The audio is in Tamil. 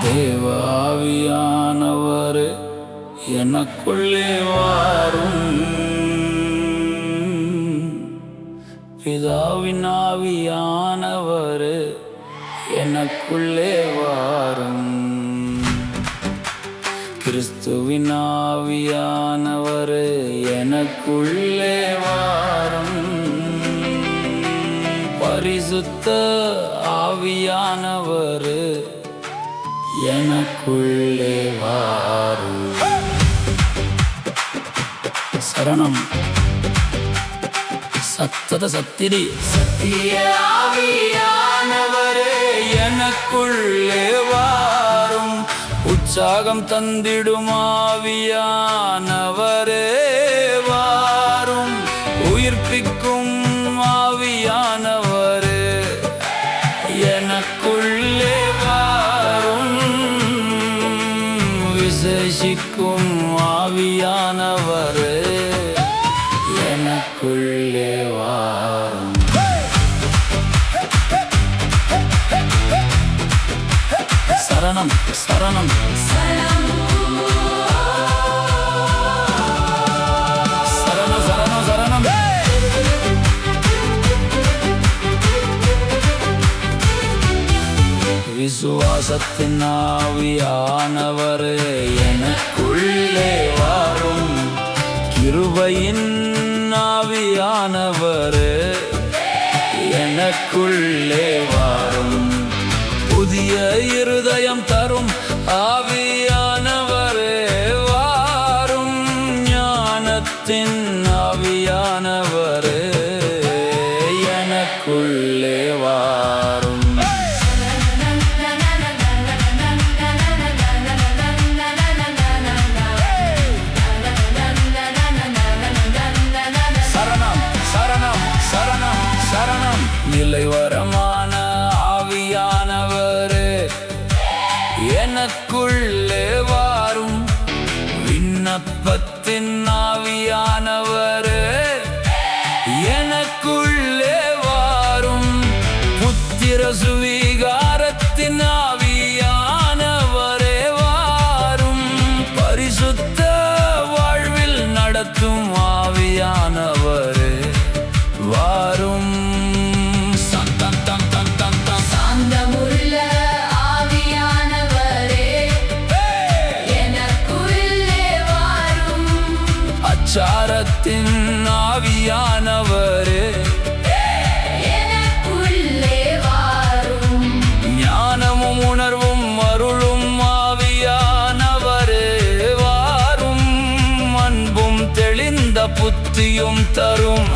தேவ ஆவியானவர் எனக்குள்ளே வாரும். பிதாவின் ஆவியானவர் எனக்குள்ளே வாரும். கிறிஸ்துவின் ஆவியானவர் எனக்குள்ளே வாரும். பரிசுத்த ஆவியானவர் எனக்குள்ளே வாரும். சரணம். சத்தத சத்திரி சத்திய ஆவியானவரே எனக்குள்ளே வாரும். உற்சாகம் தந்திடும் ஆவியானவரே வாரும். உயிர்ப்பிக்கும் ஆவியானவரே எனக்குள்ளே வாரும். விசேஷிக்கும் ஆவியானவரே எனக்குள்ளே வாரும். சரணம் சரணம் சரண சரணம் சரணம். விசுவாசத்தின் ஆவியானவர் எனக்குள்ளே வாரும். கிருபையின் ஆவியானவர் எனக்குள்ளே வாரும். புதிய இருதயம் தரும் ஆவியானவரே வாரும். ஞானத்தின் ஆவியானவரே எனக்குள்ளே வாரும். சரணம் சரணம் சரணம் சரணம். நிலைவரமான ஆவியானவர் எனக்குள்ளே வாரும். விண்ணப்பத்தின் ஆவியானவர் எனக்குள்ளே வாரும். புத்திர சுவீகாரத்தின் ஆவியானவரே வாரும். பரிசுத்த வாழ்வில் நடத்தும் ஆவியானவர் வாரும். சாரத்தின் ஆவியானவரே எனக்குள்ளே வாரும். ஞானமும் உணர்வும் அருளும் ஆவியானவரே வாரும். அன்பும் தெளிந்த புத்தியும் தரும்